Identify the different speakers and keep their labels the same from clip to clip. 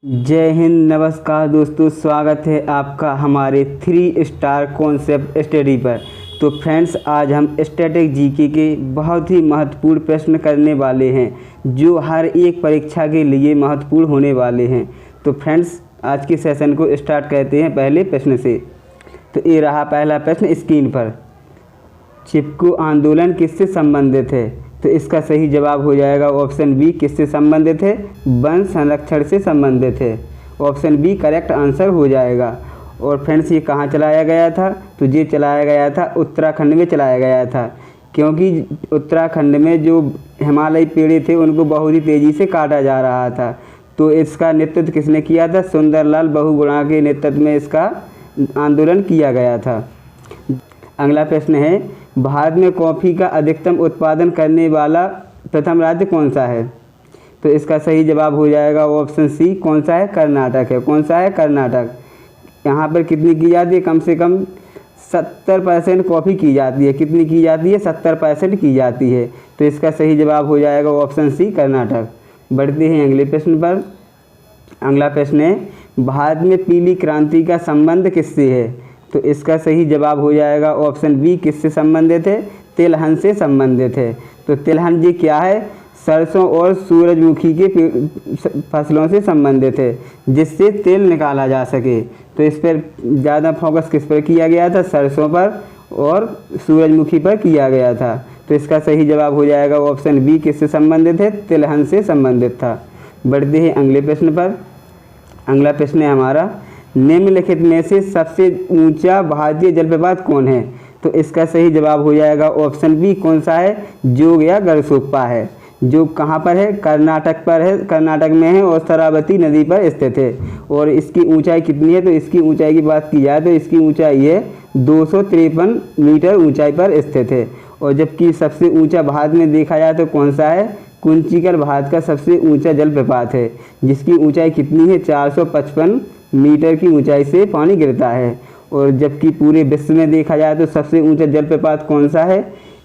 Speaker 1: जय हिंद। नमस्कार दोस्तों, स्वागत है आपका हमारे 3 स्टार कॉन्सेप्ट स्टडी पर। तो फ्रेंड्स, आज हम स्टैटिक जीके के बहुत ही महत्वपूर्ण प्रश्न करने वाले हैं जो हर एक परीक्षा के लिए महत्वपूर्ण होने वाले हैं। तो फ्रेंड्स, आज के सेशन को स्टार्ट करते हैं पहले प्रश्न से। तो ये रहा पहला प्रश्न स्क्रीन पर। चिपको आंदोलन किससे संबंधित है? तो इसका सही जवाब हो जाएगा ऑप्शन बी, किससे संबंधित है? वन संरक्षण से संबंधित है। ऑप्शन बी करेक्ट आंसर हो जाएगा। और फ्रेंड्स, ये कहाँ चलाया गया था? तो ये चलाया गया था उत्तराखंड में चलाया गया था, क्योंकि उत्तराखंड में जो हिमालयी पेड़ थे उनको बहुत ही तेज़ी से काटा जा रहा था। तो इसका नेतृत्व किसने किया था? सुंदरलाल बहुगुणा के नेतृत्व में इसका आंदोलन किया गया था। अगला प्रश्न है, भारत में कॉफ़ी का अधिकतम उत्पादन करने वाला प्रथम राज्य कौन सा है? तो इसका सही जवाब हो जाएगा ऑप्शन सी, कौन सा है? कर्नाटक है। कौन सा है? कर्नाटक। यहाँ पर कितनी की जाती है? कम से कम 70% कॉफ़ी की जाती है। कितनी की जाती है? 70% की जाती है। तो इसका सही जवाब हो जाएगा ऑप्शन सी, कर्नाटक। बढ़ते हैं अगले प्रश्न पर। अगला प्रश्न है, भारत में पीली क्रांति का संबंध किससे है? तो इसका सही जवाब हो जाएगा ऑप्शन बी, किससे संबंधित है? तिलहन से संबंधित है। तो तिलहन जी क्या है? सरसों और सूरजमुखी के फसलों से संबंधित है, जिससे तेल निकाला जा सके। तो इस पर ज़्यादा फोकस किस पर किया गया था? सरसों पर और सूरजमुखी पर किया गया था। तो इसका सही जवाब हो जाएगा ऑप्शन बी, किससे संबंधित है? तिलहन से संबंधित था। बढ़ते हैं अगले प्रश्न पर। अगला प्रश्न है हमारा, निम्नलिखित में से सबसे ऊंचा भारतीय जलप्रपात कौन है? तो इसका सही जवाब हो जाएगा ऑप्शन बी, कौन सा है? जोग या गरसोप्पा है। जो कहाँ पर है? कर्नाटक पर है, कर्नाटक में है और शरावती नदी पर स्थित है। और इसकी ऊंचाई कितनी है? तो इसकी ऊंचाई की बात की जाए तो इसकी ऊंचाई है 253 मीटर ऊंचाई पर स्थित है। और जबकि सबसे ऊँचा भारत में देखा जाए तो कौन सा है? कुंचिकल भारत का सबसे ऊँचा जलप्रपात है, जिसकी ऊँचाई कितनी है? 455 मीटर की ऊंचाई से पानी गिरता है। और जबकि पूरे विश्व में देखा जाए तो सबसे ऊंचा जलप्रपात कौन सा है?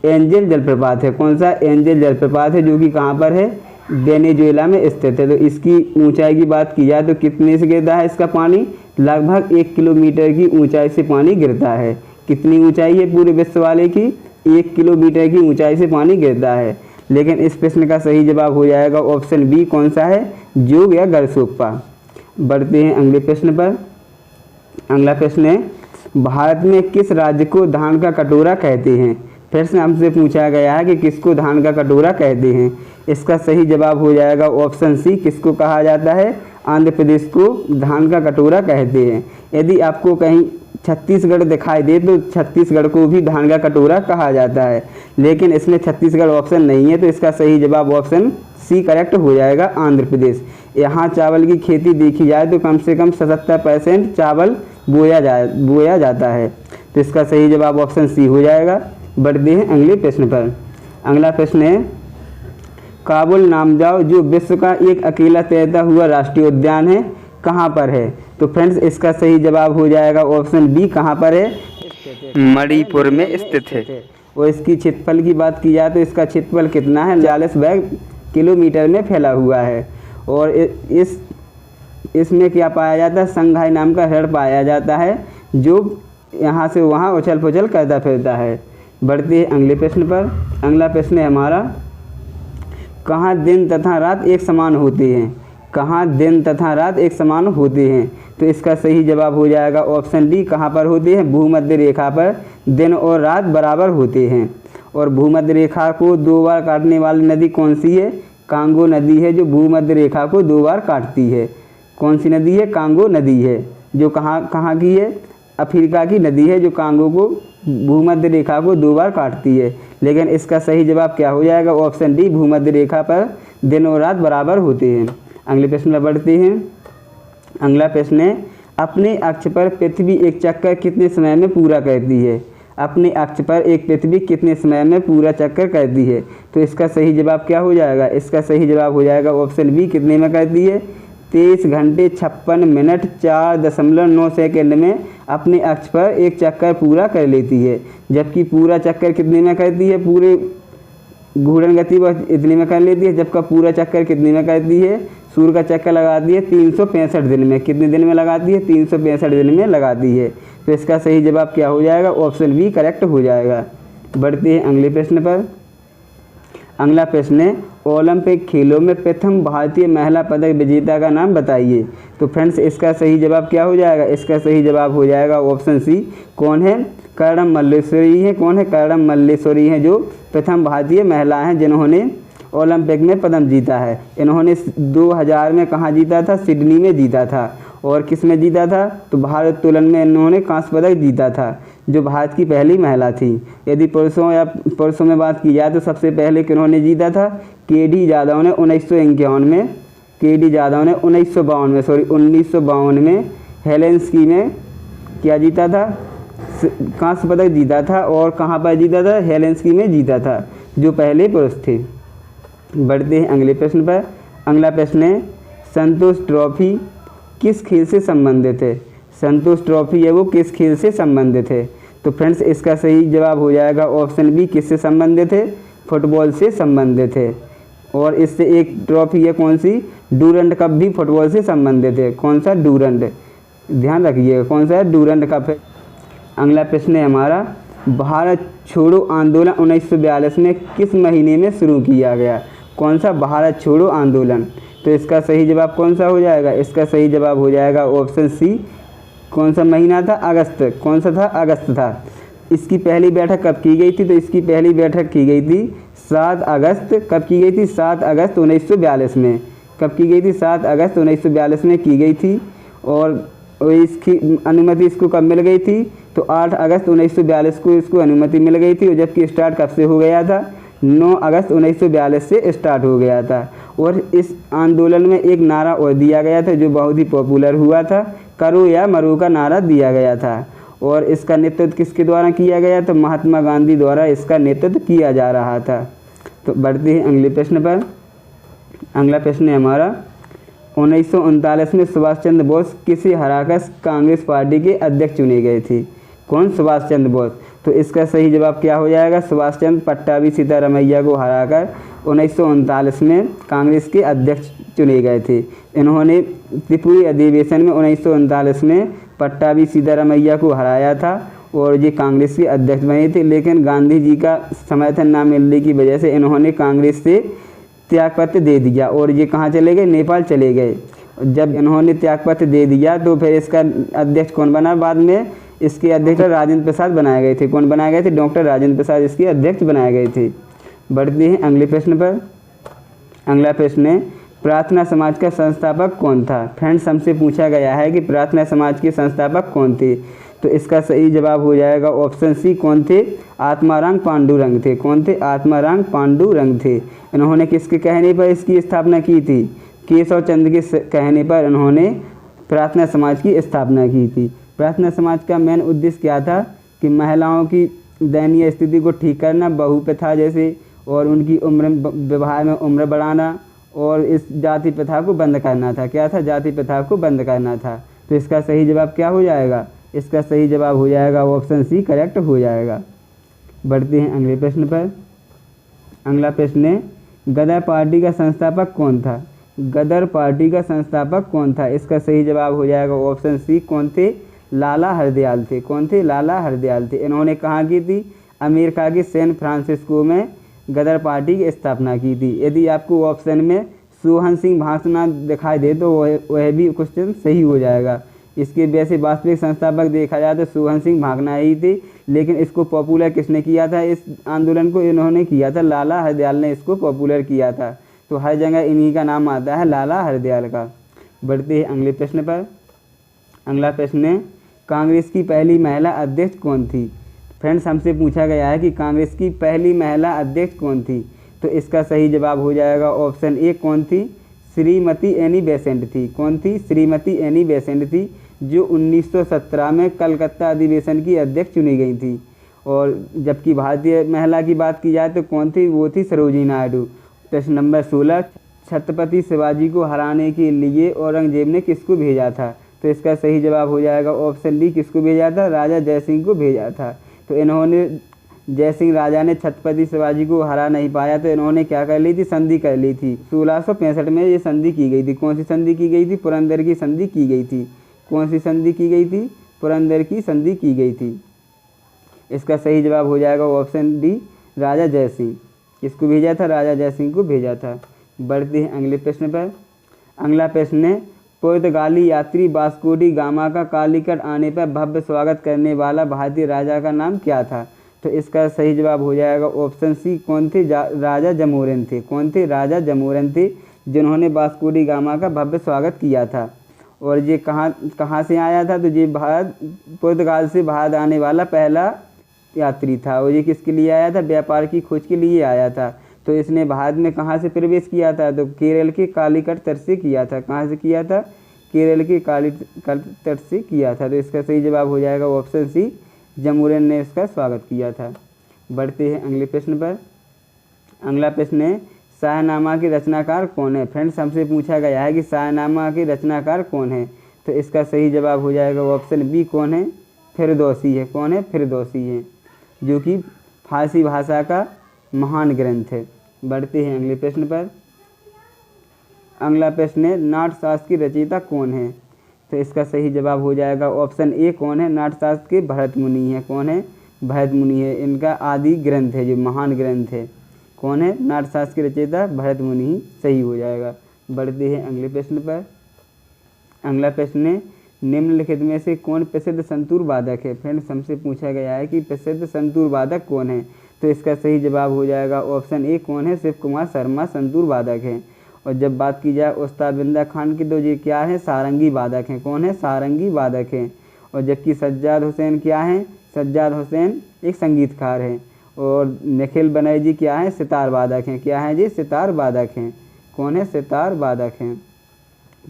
Speaker 1: एंजल जलप्रपात है। कौन सा? एंजल जलप्रपात है, जो कि कहाँ पर है? वेनेजुएला में स्थित है। तो इसकी ऊंचाई की बात की जाए तो कितने से गिरता है इसका पानी? लगभग 1 किलोमीटर की ऊंचाई से पानी गिरता है। कितनी ऊंचाई है पूरे विश्व वाले की? 1 किलोमीटर की ऊंचाई से पानी गिरता है। लेकिन इस प्रश्न का सही जवाब हो जाएगा ऑप्शन बी, कौन सा है? जोग या गरसोप्पा। बढ़ते हैं अगले प्रश्न पर। अगला प्रश्न है, भारत में किस राज्य को धान का कटोरा कहते हैं? प्रश्न हमसे पूछा गया है कि किसको धान का कटोरा कहते हैं। इसका सही जवाब हो जाएगा ऑप्शन सी, किसको कहा जाता है? आंध्र प्रदेश को धान का कटोरा कहते हैं। यदि आपको कहीं छत्तीसगढ़ दिखाई दे तो छत्तीसगढ़ को भी धान का कटोरा कहा जाता है, लेकिन इसमें छत्तीसगढ़ ऑप्शन नहीं है। तो इसका सही जवाब ऑप्शन सी करेक्ट हो जाएगा, आंध्र प्रदेश। यहाँ चावल की खेती देखी जाए तो कम से कम 77% चावल बोया जाता है। तो इसका सही जवाब ऑप्शन सी हो जाएगा। बढ़ते हैं अगले प्रश्न पर। अगला प्रश्न है, काबुल नामजाओ जो विश्व का एक अकेला तैरता हुआ राष्ट्रीय उद्यान है, कहाँ पर है? तो फ्रेंड्स, इसका सही जवाब हो जाएगा ऑप्शन बी, कहाँ पर है? मणिपुर में स्थित है। और इसकी क्षेत्रफल की बात की जाए तो इसका क्षेत्रफल कितना है? 40 वर्ग किलोमीटर में फैला हुआ है। और इसमें क्या पाया जाता है? संघाई नाम का हिरण पाया जाता है, जो यहाँ से वहाँ उछल पुछल करता फिरता है। बढ़ते हैं अगले प्रश्न पर। अगला प्रश्न है हमारा, कहाँ दिन तथा रात एक समान होते हैं? कहाँ दिन तथा रात एक समान होते हैं? तो इसका सही जवाब हो जाएगा ऑप्शन डी, कहाँ पर होते हैं? भूमध्य रेखा पर दिन और रात बराबर होते हैं। और भूमध्य रेखा को 2 बार काटने वाली नदी कौन सी है? कांगो नदी है, जो भूमध्य रेखा को 2 बार काटती है। कौन सी नदी है? कांगो नदी है, जो कहाँ की है? अफ्रीका की नदी है, जो कांगो को भूमध्य रेखा को 2 बार काटती है। लेकिन इसका सही जवाब क्या हो जाएगा? ऑप्शन डी, भूमध्य रेखा पर दिन और रात बराबर होते हैं। अगले प्रश्न में बढ़ते हैं। अगला प्रश्न है, अपने अक्ष पर पृथ्वी एक चक्कर कितने समय में पूरा करती है? अपने अक्ष पर एक पृथ्वी कितने समय में पूरा चक्कर करती है? तो इसका सही जवाब क्या हो जाएगा? इसका सही जवाब हो जाएगा ऑप्शन बी, कितने में करती है? 23 घंटे 56 मिनट 4.9 सेकेंड में अपने अक्ष पर एक चक्कर पूरा कर लेती है। जबकि पूरा चक्कर कितने में करती है? पूरे घूर्णन गति वह इतने में कर लेती है, जबकि पूरा चक्कर कितने में करती है? सूर्य का चक्कर लगाती है 365 दिन में। कितने दिन में लगाती है? 365 दिन में लगाती है। तो इसका सही जवाब क्या हो जाएगा? ऑप्शन बी करेक्ट हो जाएगा। बढ़ते हैं अगले प्रश्न पर। अगला प्रश्न है, ओलंपिक खेलों में प्रथम भारतीय महिला पदक विजेता का नाम बताइए। तो फ्रेंड्स इसका सही जवाब क्या हो जाएगा? इसका सही जवाब हो जाएगा ऑप्शन सी। कौन है? कर्णम मल्लेश्वरी है। कौन है? कर्णम मल्लेश्वरी है, जो प्रथम भारतीय महिला हैं जिन्होंने ओलंपिक में पदक जीता है। इन्होंने 2000 में कहाँ जीता था? सिडनी में जीता था। और किस में जीता था? तो भारोत्तोलन में इन्होंने कांस्य पदक जीता था, जो भारत की पहली महिला थी। यदि पुरुषों में बात की जाए तो सबसे पहले किन्होंने जीता था? के.डी. जाधव ने 1951 में, के.डी. जाधव ने 1952 में हेलेंस्की में क्या जीता था? कांस्य पदक जीता था। और कहाँ पर जीता था? हेलेंस्की में जीता था, जो पहले पुरुष थे। बढ़ते हैं अगले प्रश्न पर। अगला प्रश्न है, संतोष ट्रॉफी किस खेल से संबंधित है? संतोष ट्रॉफी है वो किस खेल से संबंधित है? तो फ्रेंड्स इसका सही जवाब हो जाएगा ऑप्शन बी। किससे संबंधित है? फुटबॉल से संबंधित है। और इससे एक ट्रॉफी है कौन सी? डूरंड कप भी फुटबॉल से संबंधित है। कौन सा? डूरंड। ध्यान रखिएगा कौन सा है? डूरंड कप है। अगला प्रश्न है हमारा, भारत छोड़ो आंदोलन 1942 में किस महीने में शुरू किया गया? कौन सा? भारत छोड़ो आंदोलन। तो इसका सही जवाब कौन सा हो जाएगा? इसका सही जवाब हो जाएगा ऑप्शन सी। कौन सा महीना था? अगस्त। कौन सा था? अगस्त था। इसकी पहली बैठक कब की गई थी? तो इसकी पहली बैठक की गई थी 7 अगस्त। कब की गई थी? 7 अगस्त 1942 में। कब की गई थी? 7 अगस्त 1942 में की गई थी। और इसकी अनुमति इसको कब मिल गई थी? तो 8 अगस्त 1942 को इसको अनुमति मिल गई थी। और जबकि स्टार्ट कब से हो गया था? 9 अगस्त 1942 से स्टार्ट हो गया था। और इस आंदोलन में एक नारा और दिया गया था जो बहुत ही पॉपुलर हुआ था, करो या मरो का नारा दिया गया था। और इसका नेतृत्व किसके द्वारा किया गया? तो महात्मा गांधी द्वारा इसका नेतृत्व किया जा रहा था। तो बढ़ते हैं अगले प्रश्न पर। अगला प्रश्न है हमारा, 1939 में सुभाष चंद्र बोस किसे हराकर कांग्रेस पार्टी के अध्यक्ष चुने गए थे? कौन? सुभाष चंद्र बोस। तो इसका सही जवाब क्या हो जाएगा? सुभाष चंद्र पट्टाभी सीतारामैया को हराकर 1939 में कांग्रेस के अध्यक्ष चुने गए थे। इन्होंने त्रिपुरी अधिवेशन में 1939 में पट्टाभी सीतारामैया को हराया था और ये कांग्रेस के अध्यक्ष बने थे। लेकिन गांधी जी का समर्थन ना मिलने की वजह से इन्होंने कांग्रेस से त्यागपत्र दे दिया और ये कहाँ चले गए? नेपाल चले गए। जब इन्होंने त्यागपत्र दे दिया तो फिर इसका अध्यक्ष कौन बना? बाद में इसके अध्यक्ष राजेंद्र प्रसाद बनाए गए थे। कौन बनाए गए थे? डॉक्टर राजेंद्र प्रसाद इसके अध्यक्ष बनाए गए थे। बढ़ते हैं अगले प्रश्न पर। अगला प्रश्न है, प्रार्थना समाज का संस्थापक कौन था? फ्रेंड्स हमसे पूछा गया है कि प्रार्थना समाज के संस्थापक कौन थे? तो इसका सही जवाब हो जाएगा ऑप्शन सी। कौन थे? आत्माराम पांडुरंग थे। कौन थे? आत्माराम पांडुरंग थे। इन्होंने किसके कहने पर इसकी स्थापना की थी? केशव चंद्र के कहने पर इन्होंने प्रार्थना समाज की स्थापना की थी। प्रार्थना समाज का मेन उद्देश्य क्या था? कि महिलाओं की दयनीय स्थिति को ठीक करना, बहु प्रथा जैसे, और उनकी उम्र विवाह में उम्र बढ़ाना और इस जाति प्रथा को बंद करना था। क्या था? जाति प्रथा को बंद करना था। तो इसका सही जवाब क्या हो जाएगा? इसका सही जवाब हो जाएगा ऑप्शन सी करेक्ट हो जाएगा। बढ़ते हैं अगले प्रश्न पर। अगला प्रश्न है, गदर पार्टी का संस्थापक कौन था? गदर पार्टी का संस्थापक कौन था? इसका सही जवाब हो जाएगा ऑप्शन सी। कौन थे? लाला हरदयाल थे। कौन थे? लाला हरदयाल थे। इन्होंने कहाँ की थी? अमेरिका के सैन फ्रांसिस्को में गदर पार्टी की स्थापना की थी। यदि आपको ऑप्शन में सोहन सिंह भांसना दिखाई दे तो वह भी क्वेश्चन सही हो जाएगा। इसके वैसे वास्तविक संस्थापक देखा जाए तो सोहन सिंह भागना ही थे, लेकिन इसको पॉपुलर किसने किया था? इस आंदोलन को इन्होंने किया था, लाला हरदयाल ने इसको पॉपुलर किया था। तो हर जगह इन्हीं का नाम आता है, लाला हरदयाल का। बढ़ते हैं अगले प्रश्न पर। अगला प्रश्न है, कांग्रेस की पहली महिला अध्यक्ष कौन थी? फ्रेंड्स हमसे पूछा गया है कि कांग्रेस की पहली महिला अध्यक्ष कौन थी? तो इसका सही जवाब हो जाएगा ऑप्शन ए। कौन थी? श्रीमती एनी बेसेंट थी। कौन थी? श्रीमती एनी बेसेंट थी, जो 1917 में कलकत्ता अधिवेशन की अध्यक्ष चुनी गई थी। और जबकि भारतीय महिला की बात की जाए तो कौन थी? वो थी सरोजिनी नायडू। प्रश्न नंबर 16, छत्रपति शिवाजी को हराने के लिए औरंगजेब ने किसको भेजा था? तो इसका सही जवाब हो जाएगा ऑप्शन डी। किसको भेजा था? राजा जयसिंह को भेजा था। तो इन्होंने जयसिंह राजा ने छत्रपति शिवाजी को हरा नहीं पाया तो इन्होंने क्या कर ली थी, संधि कर ली थी। 1665 में ये संधि की गई थी। कौन सी संधि की गई थी? पुरंदर की संधि की गई थी। कौन सी संधि की गई थी? पुरंदर की संधि की गई थी। इसका सही जवाब हो जाएगा ऑप्शन डी, राजा जयसिंह। किसको भेजा था? राजा जयसिंह को भेजा था। बढ़ते हैं अगले प्रश्न पर। अगला प्रश्न है, पुर्तगाली यात्री वास्को डी गामा का कालीकट आने पर भव्य स्वागत करने वाला भारतीय राजा का नाम क्या था? तो इसका सही जवाब हो जाएगा ऑप्शन सी। कौन थे? राजा जमोरिन थे। कौन थे? राजा जमोरिन थे, जिन्होंने वास्को डी गामा का भव्य स्वागत किया था। और ये कहाँ से आया था? तो ये पुर्तगाल से भारत आने वाला पहला यात्री था। और ये किसके लिए आया था? व्यापार की खोज के लिए आया था। तो इसने भारत में कहाँ से प्रवेश किया था? तो केरल के कालीकट तट से किया था। कहाँ से किया था? केरल के कालीकट तट से किया था। तो इसका सही जवाब हो जाएगा ऑप्शन सी, जमोरिन ने इसका स्वागत किया था। बढ़ते हैं अगले प्रश्न पर। अगला प्रश्न है, शाहनामा के रचनाकार कौन है? फ्रेंड्स, हमसे पूछा गया है कि शाहनामा के रचनाकार कौन है। तो इसका सही जवाब हो जाएगा ऑप्शन बी। कौन है? फिरदौसी है। कौन है? फिरदौसी है, जो कि फारसी भाषा का महान ग्रंथ है। बढ़ते हैं अगले प्रश्न पर। अगला प्रश्न है, नाट्यशास्त्र की रचयिता कौन है? तो इसका सही जवाब हो जाएगा ऑप्शन ए। कौन है? नाट्यशास्त्र के भरत मुनि है। कौन है? भरत मुनि है। इनका आदि ग्रंथ है, जो महान ग्रंथ है। कौन है? नाट्यशास्त्र की रचयिता भरत मुनि ही सही हो जाएगा। बढ़ते हैं अगले प्रश्न पर। अगला प्रश्न है, निम्नलिखित में से कौन प्रसिद्ध संतूर वादक है? फ्रेंड्स, हमसे पूछा गया है कि प्रसिद्ध संतूर वादक कौन है। तो इसका सही जवाब हो जाएगा ऑप्शन ए। कौन है? शिव कुमार शर्मा संतूर वादक हैं। और जब बात की जाए उस्ताद बिंदा खान की, तो ये क्या है? सारंगी वादक हैं। कौन है? सारंगी वादक हैं। और जबकि सज्जाद हुसैन क्या हैं? सज्जाद हुसैन एक संगीतकार हैं। और निखिल बनर्जी क्या है? सितार वादक हैं। क्या हैं जी? सितार वादक हैं। कौन है? सितार वादक हैं।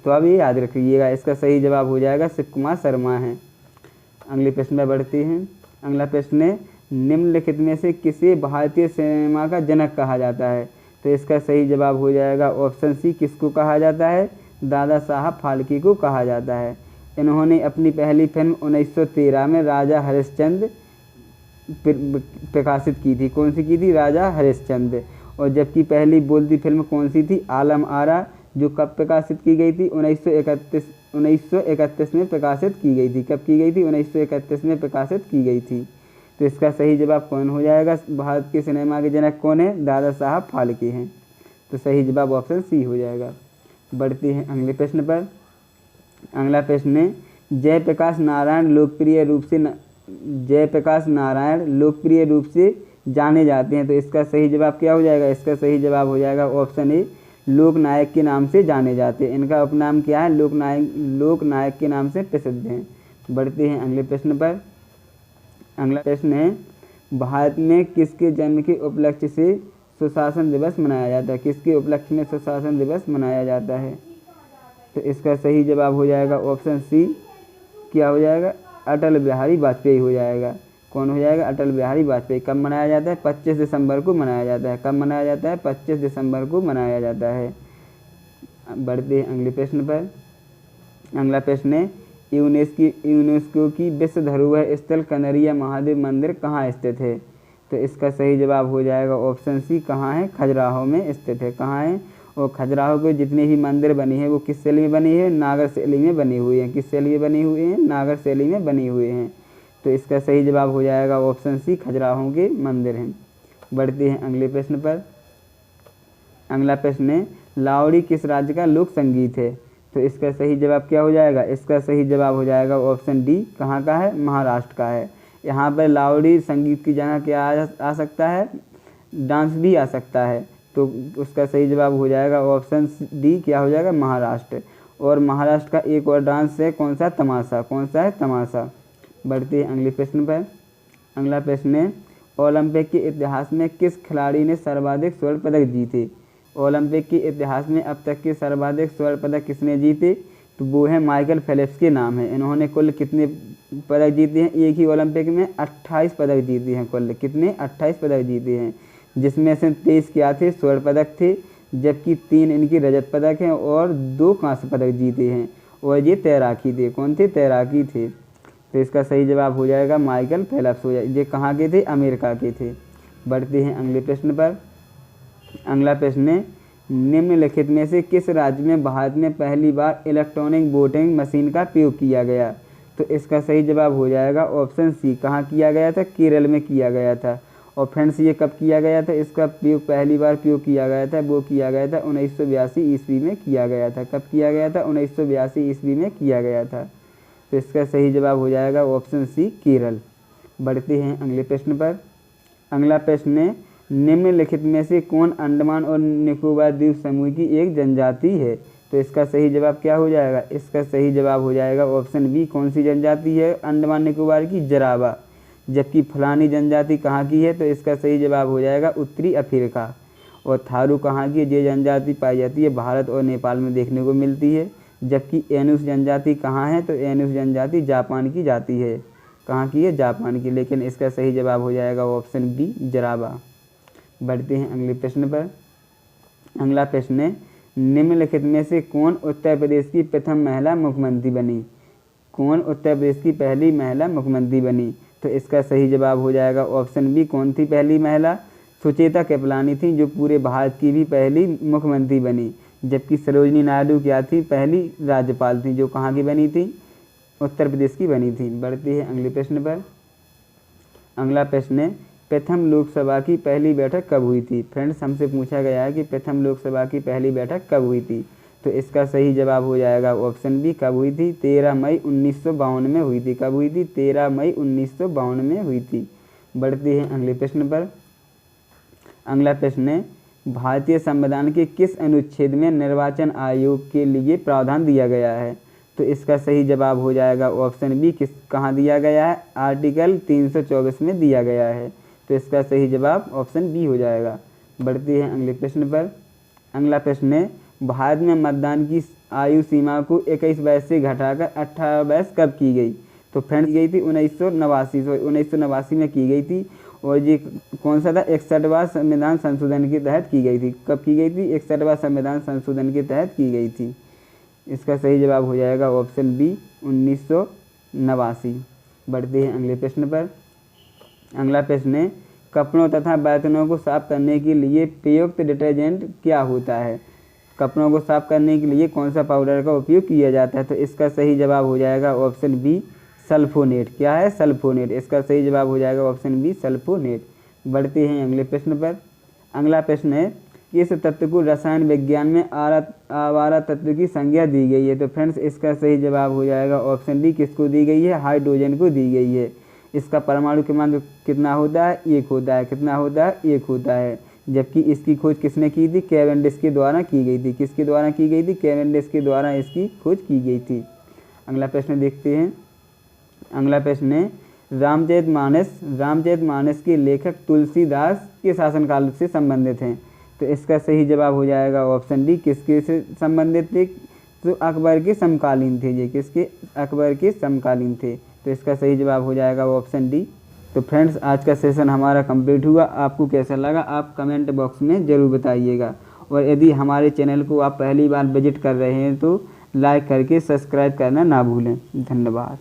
Speaker 1: तो अब ये याद रखिएगा, इसका सही जवाब हो जाएगा शिव कुमार शर्मा हैं। अगले प्रश्न में बढ़ते हैं। अगला प्रश्न है, निम्नलिखित में से किसे भारतीय सिनेमा का जनक कहा जाता है? तो इसका सही जवाब हो जाएगा ऑप्शन सी। किसको कहा जाता है? दादा साहब फाल्के को कहा जाता है। इन्होंने अपनी पहली फिल्म 1913 में राजा हरिश्चंद्र प्रकाशित की थी। कौन सी की थी? राजा हरिश्चंद्र। और जबकि पहली बोलती फिल्म कौन सी थी? आलम आरा, जो कब प्रकाशित की गई थी? 1931 में प्रकाशित की गई थी। कब की गई थी? 1931 में प्रकाशित की गई थी। तो इसका सही जवाब कौन हो जाएगा? भारत के सिनेमा के जनक कौन है? दादा साहब फाल्के हैं। तो सही जवाब ऑप्शन सी हो जाएगा। बढ़ते हैं अगले प्रश्न पर। अगला प्रश्न है, जयप्रकाश नारायण लोकप्रिय रूप से जाने जाते हैं। तो इसका सही जवाब क्या हो जाएगा? इसका सही जवाब हो जाएगा ऑप्शन ए। लोकनायक के नाम से जाने जाते हैं। इनका उपनाम क्या है? लोकनायक के नाम से प्रसिद्ध हैं। बढ़ते हैं अगले प्रश्न पर। अगला प्रश्न है, भारत में किसके जन्म के उपलक्ष्य से सुशासन दिवस मनाया जाता है? किसके उपलक्ष्य में सुशासन दिवस मनाया जाता है? तो इसका सही जवाब हो जाएगा ऑप्शन सी। क्या हो जाएगा? अटल बिहारी वाजपेयी हो जाएगा। कौन हो जाएगा? अटल बिहारी वाजपेयी। कब मनाया जाता है? 25 दिसंबर को मनाया जाता है। कब मनाया जाता है? 25 दिसंबर को मनाया जाता है। बढ़ते हैं अगले प्रश्न पर। अगला प्रश्न है, यूनेस्को की विश्व धरोहर स्थल कनरिया महादेव मंदिर कहाँ स्थित है? तो इसका सही जवाब हो जाएगा ऑप्शन सी। कहाँ है? खजुराहो में स्थित है। कहाँ है? और खजुराहो के जितने भी मंदिर बने हैं वो किस शैली में बनी है? नागर शैली में बनी हुई हैं। किस शैली में बनी हुई हैं? नागर शैली में बनी हुए हैं। तो इसका सही जवाब हो जाएगा ऑप्शन सी। खजुराहो के मंदिर हैं। बढ़ते हैं अगले प्रश्न पर। अगला प्रश्न है, लावड़ी किस राज्य का लोक संगीत है? तो इसका सही जवाब क्या हो जाएगा? इसका सही जवाब हो जाएगा ऑप्शन डी। कहाँ का है? महाराष्ट्र का है। यहाँ पर लावड़ी संगीत की जगह क्या आ सकता है? डांस भी आ सकता है। तो उसका सही जवाब हो जाएगा ऑप्शन डी। क्या हो जाएगा? महाराष्ट्र। और महाराष्ट्र का एक और डांस है, कौन सा? तमाशा। कौन सा है? तमाशा। बढ़ते हैं अगले प्रश्न पर। अगला प्रश्न है, ओलंपिक के इतिहास में किस खिलाड़ी ने सर्वाधिक स्वर्ण पदक जीते? ओलंपिक के इतिहास में अब तक के सर्वाधिक स्वर्ण पदक किसने जीते? तो वो है माइकल फेलिप्स के नाम है। इन्होंने कुल कितने पदक जीते हैं? एक ही ओलंपिक में 28 पदक जीते हैं। कुल कितने? 28 पदक जीते हैं, जिसमें से 23 क्या थे? स्वर्ण पदक थे, जबकि 3 इनकी रजत पदक हैं और 2 कांस्य पदक जीते हैं। और ये तैराकी थे। कौन थे? तैराकी थे। तो इसका सही जवाब हो जाएगा माइकल फेल्प्स हो जाएगा। ये कहाँ के थे? अमेरिका के थे। बढ़ते हैं अगले प्रश्न पर। अगला प्रश्न है, निम्नलिखित में से किस राज्य में भारत में पहली बार इलेक्ट्रॉनिक वोटिंग मशीन का प्रयोग किया गया? तो इसका सही जवाब हो जाएगा ऑप्शन सी। कहाँ किया गया था? केरल में किया गया था। और फ्रेंड्स ये कब किया गया था? इसका प्रयोग पहली बार प्रयोग किया गया था, वो किया गया था 1982 ईस्वी में किया गया था। कब किया गया था? 1982 ईस्वी में किया गया था। तो इसका सही जवाब हो जाएगा ऑप्शन सी केरल। बढ़ते हैं अगले प्रश्न पर। अगला प्रश्न है, निम्नलिखित में से कौन अंडमान और निकोबार द्वीप समूह की एक जनजाति है? तो इसका सही जवाब क्या हो जाएगा? इसका सही जवाब हो जाएगा ऑप्शन बी। कौन सी जनजाति है अंडमान निकोबार की? जरावा। जबकि फलानी जनजाति कहाँ की है? तो इसका सही जवाब हो जाएगा उत्तरी अफ्रीका। और थारू कहाँ की? ये जनजाति पाई जाती है भारत और नेपाल में देखने को मिलती है। जबकि एनुस जनजाति कहाँ है? तो एनुस जनजाति जापान की जाति है। कहाँ की है? जापान की। लेकिन इसका सही जवाब हो जाएगा ऑप्शन बी जरावा। बढ़ते हैं अगले प्रश्न पर। अगला प्रश्न है, निम्नलिखित में से कौन उत्तर प्रदेश की प्रथम महिला मुख्यमंत्री बनी? कौन उत्तर प्रदेश की पहली महिला मुख्यमंत्री बनी? तो इसका सही जवाब हो जाएगा ऑप्शन बी। कौन थी पहली महिला? सुचेता कृपलानी थी, जो पूरे भारत की भी पहली मुख्यमंत्री बनी। जबकि सरोजिनी नायडू क्या थी? पहली राज्यपाल थी, जो कहाँ की बनी थी? उत्तर प्रदेश की बनी थी। बढ़ते हैं अगले प्रश्न पर। अगला प्रश्न है, प्रथम लोकसभा की पहली बैठक कब हुई थी? फ्रेंड्स हमसे पूछा गया है कि प्रथम लोकसभा की पहली बैठक कब हुई थी? तो इसका सही जवाब हो जाएगा ऑप्शन बी। कब हुई थी? 13 मई 1952 में हुई थी। कब हुई थी? 13 मई 1952 में हुई थी। बढ़ते हैं अगले प्रश्न पर। अगला प्रश्न है, भारतीय संविधान के किस अनुच्छेद में निर्वाचन आयोग के लिए प्रावधान दिया गया है? तो इसका सही जवाब हो जाएगा ऑप्शन बी। कहाँ दिया गया है? आर्टिकल 324 में दिया गया है। तो इसका सही जवाब ऑप्शन बी हो जाएगा। बढ़ते हैं अगले प्रश्न पर। अगला प्रश्न है, भारत में मतदान की आयु सीमा को 21 वर्ष से घटाकर 18 वर्ष कब की गई? तो फ्रेंड्स गई थी 1989 में की गई थी। और ये कौन सा था? 61वां संविधान संशोधन के तहत की गई थी। कब की गई थी? 61वां संविधान संशोधन के तहत की गई थी। इसका सही जवाब हो जाएगा ऑप्शन बी 1989। बढ़ते हैं अगले प्रश्न पर। अगला प्रश्न है, कपड़ों तथा बर्तनों को साफ करने के लिए प्रयुक्त डिटर्जेंट क्या होता है? कपड़ों को साफ करने के लिए कौन सा पाउडर का उपयोग किया जाता है? तो इसका सही जवाब हो जाएगा ऑप्शन बी सल्फोनेट। क्या है? सल्फोनेट। इसका सही जवाब हो जाएगा ऑप्शन बी सल्फोनेट। बढ़ते हैं अगले प्रश्न पर। अगला प्रश्न है, किस तत्व को रसायन विज्ञान में आवारा तत्व की संज्ञा दी गई है? तो फ्रेंड्स इसका सही जवाब हो जाएगा ऑप्शन डी। किसको दी गई है? हाइड्रोजन को दी गई है। इसका परमाणु क्रमांक कितना होता है? 1 होता है। कितना होता है? 1 होता है। जबकि इसकी खोज किसने की थी? कैवेंडिश के द्वारा की गई थी। किसके द्वारा की गई थी? कैवेंडिश के द्वारा इसकी खोज की गई थी। अगला प्रश्न देखते हैं। अगला प्रश्न है, रामचरितमानस के लेखक तुलसीदास के शासनकाल से संबंधित हैं। तो इसका सही जवाब हो जाएगा ऑप्शन डी। किसके से संबंधित थे? तो अकबर के समकालीन थे। ये किसके? अकबर के समकालीन थे। तो इसका सही जवाब हो जाएगा ऑप्शन डी। तो फ्रेंड्स आज का सेशन हमारा कंप्लीट हुआ। आपको कैसा लगा आप कमेंट बॉक्स में ज़रूर बताइएगा। और यदि हमारे चैनल को आप पहली बार विजिट कर रहे हैं तो लाइक करके सब्सक्राइब करना ना भूलें। धन्यवाद।